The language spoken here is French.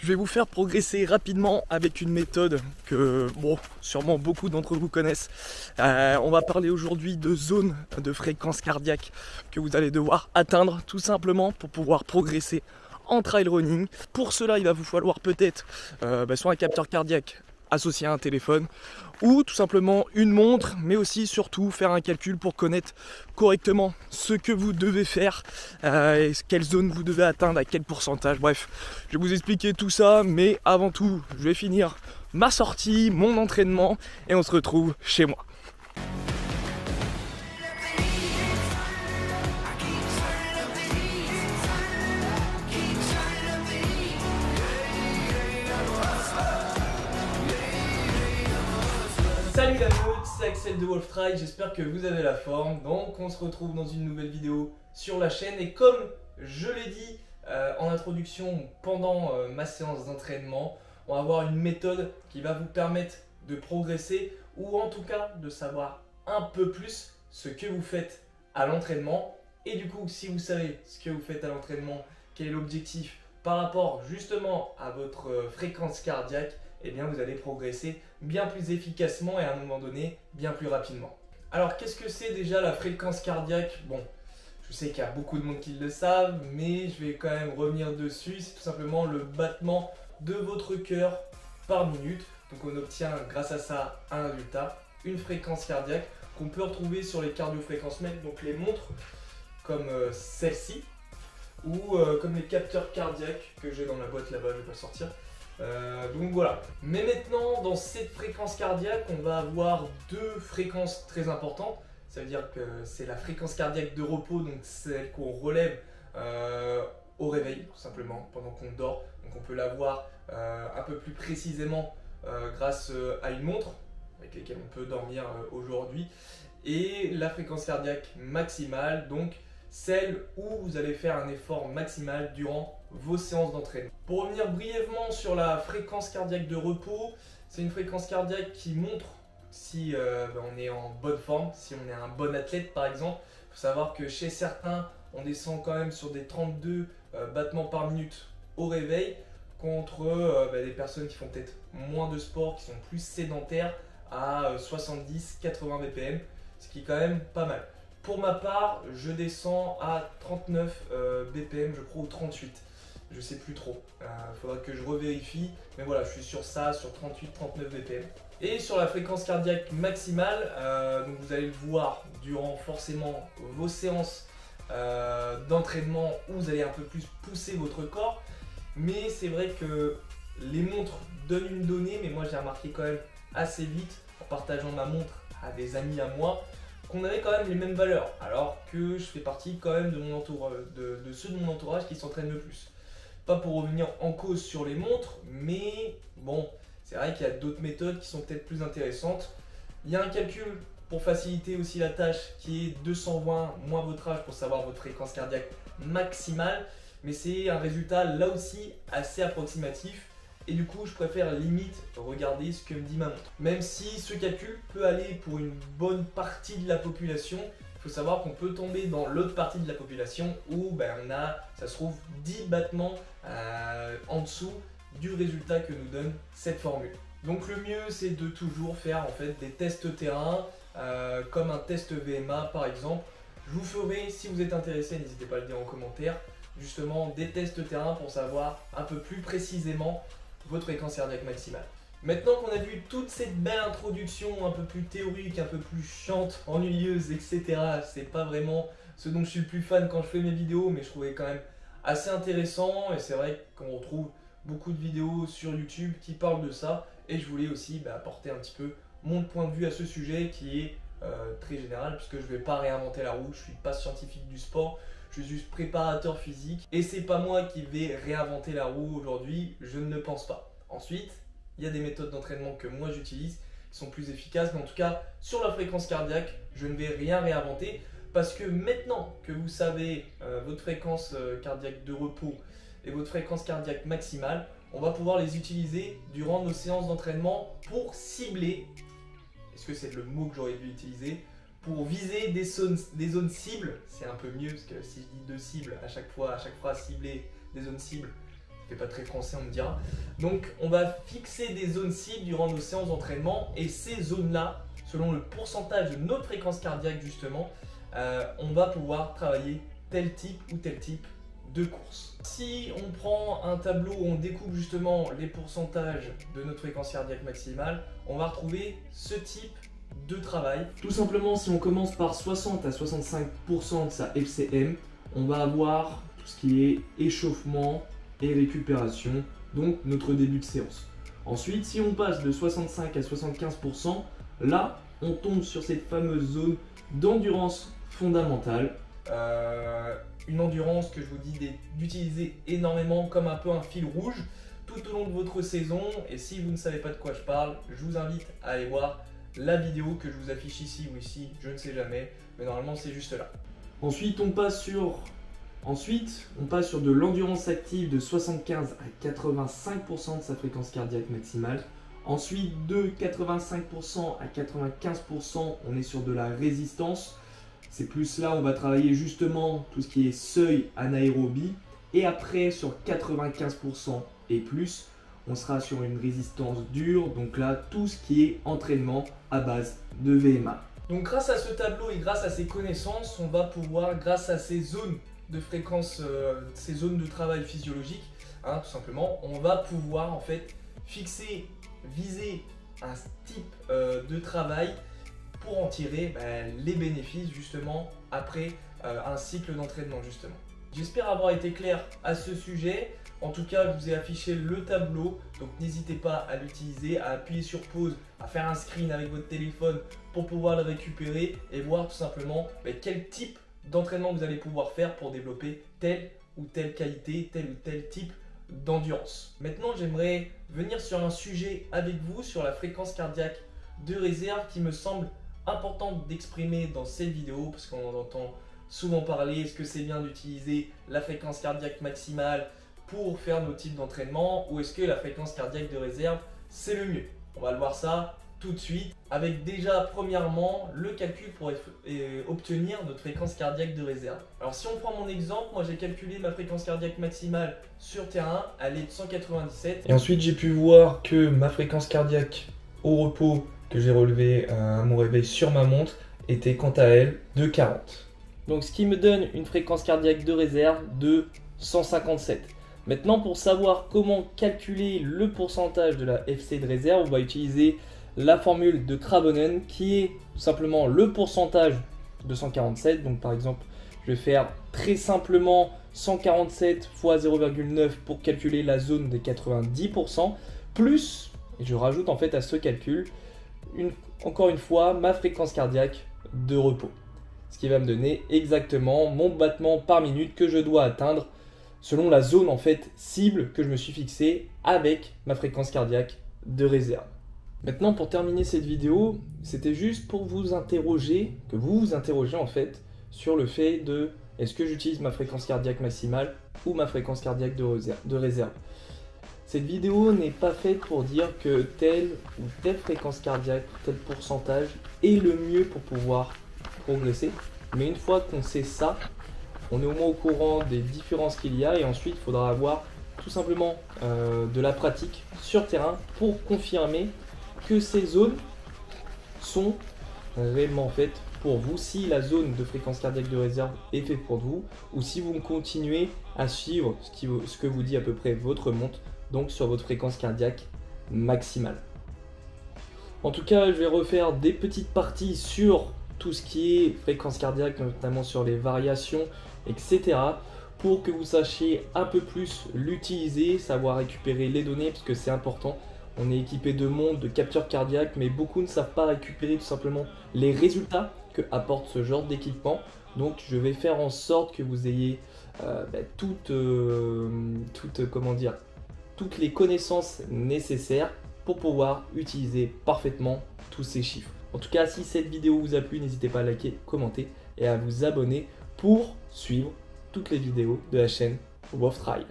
Je vais vous faire progresser rapidement avec une méthode que, bon, sûrement beaucoup d'entre vous connaissent. On va parler aujourd'hui de zones de fréquence cardiaque que vous allez devoir atteindre tout simplement pour pouvoir progresser en trail running. Pour cela, il va vous falloir peut-être soit un capteur cardiaque associé à un téléphone ou tout simplement une montre, mais aussi surtout faire un calcul pour connaître correctement ce que vous devez faire, et quelle zone vous devez atteindre, à quel pourcentage. Bref, je vais vous expliquer tout ça, mais avant tout, je vais finir ma sortie, mon entraînement, et on se retrouve chez moi. Salut la meute, c'est Axel de Wolftrail, j'espère que vous avez la forme. Donc on se retrouve dans une nouvelle vidéo sur la chaîne et comme je l'ai dit en introduction pendant ma séance d'entraînement, on va voir une méthode qui va vous permettre de progresser ou en tout cas de savoir un peu plus ce que vous faites à l'entraînement. Et du coup, si vous savez ce que vous faites à l'entraînement, quel est l'objectif par rapport justement à votre fréquence cardiaque, eh bien vous allez progresser bien plus efficacement et à un moment donné bien plus rapidement. Alors qu'est-ce que c'est déjà la fréquence cardiaque? Bon, je sais qu'il y a beaucoup de monde qui le savent, mais je vais quand même revenir dessus. C'est tout simplement le battement de votre cœur par minute. Donc on obtient grâce à ça un résultat, une fréquence cardiaque qu'on peut retrouver sur les cardiofréquencemètres, donc les montres comme celle-ci ou comme les capteurs cardiaques que j'ai dans la boîte là-bas, je vais pas le sortir. Donc voilà. Mais maintenant, dans cette fréquence cardiaque, on va avoir deux fréquences très importantes. Ça veut dire que c'est la fréquence cardiaque de repos, donc celle qu'on relève au réveil, tout simplement, pendant qu'on dort. Donc on peut la voir un peu plus précisément grâce à une montre avec laquelle on peut dormir aujourd'hui. Et la fréquence cardiaque maximale, donc celle où vous allez faire un effort maximal durant vos séances d'entraînement. Pour revenir brièvement sur la fréquence cardiaque de repos, c'est une fréquence cardiaque qui montre si on est en bonne forme, si on est un bon athlète par exemple. Il faut savoir que chez certains, on descend quand même sur des 32 battements par minute au réveil, contre des personnes qui font peut-être moins de sport, qui sont plus sédentaires, à 70-80 BPM, ce qui est quand même pas mal. Pour ma part, je descends à 39 BPM, je crois, ou 38. Je sais plus trop. Faudra que je revérifie. Mais voilà, je suis sur ça, sur 38-39 BPM. Et sur la fréquence cardiaque maximale, donc vous allez le voir durant forcément vos séances d'entraînement où vous allez un peu plus pousser votre corps. Mais c'est vrai que les montres donnent une donnée, mais moi j'ai remarqué quand même assez vite, en partageant ma montre à des amis à moi, qu'on avait quand même les mêmes valeurs, alors que je fais partie quand même de mon entourage, de ceux de mon entourage qui s'entraînent le plus. Pas pour revenir en cause sur les montres, mais bon, c'est vrai qu'il y a d'autres méthodes qui sont peut-être plus intéressantes. Il y a un calcul pour faciliter aussi la tâche qui est 220 moins votre âge pour savoir votre fréquence cardiaque maximale, mais c'est un résultat là aussi assez approximatif. Et du coup, je préfère limite regarder ce que me dit ma montre. Même si ce calcul peut aller pour une bonne partie de la population, il faut savoir qu'on peut tomber dans l'autre partie de la population où on a, ça se trouve, 10 battements en dessous du résultat que nous donne cette formule. Donc le mieux, c'est de toujours faire en fait des tests terrain, comme un test VMA par exemple. Je vous ferai, si vous êtes intéressé, n'hésitez pas à le dire en commentaire, justement des tests terrain pour savoir un peu plus précisément votre fréquence cardiaque maximale. Maintenant qu'on a vu toute cette belle introduction un peu plus théorique, un peu plus chiante, ennuyeuse, etc. C'est pas vraiment ce dont je suis le plus fan quand je fais mes vidéos, mais je trouvais quand même assez intéressant et c'est vrai qu'on retrouve beaucoup de vidéos sur YouTube qui parlent de ça et je voulais aussi apporter un petit peu mon point de vue à ce sujet qui est très général puisque je ne vais pas réinventer la roue, je suis pas scientifique du sport. Je suis juste préparateur physique et c'est pas moi qui vais réinventer la roue aujourd'hui, je ne le pense pas. Ensuite, il y a des méthodes d'entraînement que moi j'utilise qui sont plus efficaces, mais en tout cas sur la fréquence cardiaque, je ne vais rien réinventer parce que maintenant que vous savez votre fréquence cardiaque de repos et votre fréquence cardiaque maximale, on va pouvoir les utiliser durant nos séances d'entraînement pour cibler, est-ce que c'est le mot que j'aurais dû utiliser, pour viser des zones cibles. C'est un peu mieux parce que si je dis deux cibles à chaque fois cibler des zones cibles, ça fait pas très français, on me dira. Donc on va fixer des zones cibles durant nos séances d'entraînement et ces zones-là, selon le pourcentage de notre fréquence cardiaque justement, on va pouvoir travailler tel type ou tel type de course. Si on prend un tableau où on découpe justement les pourcentages de notre fréquence cardiaque maximale, on va retrouver ce type de travail. Tout simplement, si on commence par 60 à 65% de sa FCM, on va avoir tout ce qui est échauffement et récupération, donc notre début de séance. Ensuite, si on passe de 65 à 75%, là, on tombe sur cette fameuse zone d'endurance fondamentale. Une endurance que je vous dis d'utiliser énormément comme un peu un fil rouge tout au long de votre saison. Et si vous ne savez pas de quoi je parle, je vous invite à aller voir la vidéo que je vous affiche ici ou ici, je ne sais jamais, mais normalement c'est juste là. Ensuite, on passe sur de l'endurance active de 75 à 85% de sa fréquence cardiaque maximale. Ensuite, de 85% à 95%, on est sur de la résistance. C'est plus là, on va travailler justement tout ce qui est seuil anaérobie. Et après, sur 95% et plus, on sera sur une résistance dure. Donc là, tout ce qui est entraînement à base de VMA. Donc grâce à ce tableau et grâce à ces connaissances, on va pouvoir, grâce à ces zones de fréquence, ces zones de travail physiologique, tout simplement, on va pouvoir en fait fixer, viser un type de travail pour en tirer les bénéfices justement après un cycle d'entraînement justement. J'espère avoir été clair à ce sujet. En tout cas, je vous ai affiché le tableau, donc n'hésitez pas à l'utiliser, à appuyer sur pause, à faire un screen avec votre téléphone pour pouvoir le récupérer et voir tout simplement quel type d'entraînement vous allez pouvoir faire pour développer telle ou telle qualité, tel ou tel type d'endurance. Maintenant, j'aimerais venir sur un sujet avec vous sur la fréquence cardiaque de réserve qui me semble importante d'exprimer dans cette vidéo parce qu'on en entend souvent parler. Est-ce que c'est bien d'utiliser la fréquence cardiaque maximale pour faire nos types d'entraînement ou est-ce que la fréquence cardiaque de réserve c'est le mieux? On va le voir ça tout de suite avec déjà premièrement le calcul pour obtenir notre fréquence cardiaque de réserve. Alors si on prend mon exemple, moi j'ai calculé ma fréquence cardiaque maximale sur terrain, elle est de 197 et ensuite j'ai pu voir que ma fréquence cardiaque au repos que j'ai relevé à mon réveil sur ma montre était quant à elle de 40. Donc ce qui me donne une fréquence cardiaque de réserve de 157. Maintenant, pour savoir comment calculer le pourcentage de la FC de réserve, on va utiliser la formule de Kravonen qui est tout simplement le pourcentage de 147. Donc par exemple, je vais faire très simplement 147 fois 0,9 pour calculer la zone des 90%, plus, et je rajoute en fait à ce calcul, encore une fois, ma fréquence cardiaque de repos. Ce qui va me donner exactement mon battement par minute que je dois atteindre selon la zone en fait cible que je me suis fixée avec ma fréquence cardiaque de réserve. Maintenant, pour terminer cette vidéo, c'était juste pour vous interroger, que vous vous interrogez en fait sur le fait de est-ce que j'utilise ma fréquence cardiaque maximale ou ma fréquence cardiaque de réserve. Cette vidéo n'est pas faite pour dire que telle ou telle fréquence cardiaque, tel pourcentage est le mieux pour pouvoir progresser, mais une fois qu'on sait ça, on est au moins au courant des différences qu'il y a et ensuite il faudra avoir tout simplement de la pratique sur terrain pour confirmer que ces zones sont réellement faites pour vous, si la zone de fréquence cardiaque de réserve est faite pour vous ou si vous continuez à suivre ce que vous dit à peu près votre montre, donc sur votre fréquence cardiaque maximale. En tout cas, je vais refaire des petites parties sur tout ce qui est fréquence cardiaque, notamment sur les variations, etc. pour que vous sachiez un peu plus l'utiliser, savoir récupérer les données, parce que c'est important. On est équipé de montres, de capteurs cardiaques, mais beaucoup ne savent pas récupérer tout simplement les résultats que apporte ce genre d'équipement. Donc je vais faire en sorte que vous ayez toutes les connaissances nécessaires pour pouvoir utiliser parfaitement tous ces chiffres. En tout cas, si cette vidéo vous a plu, n'hésitez pas à liker, commenter et à vous abonner pour suivre toutes les vidéos de la chaîne Wolf Trail.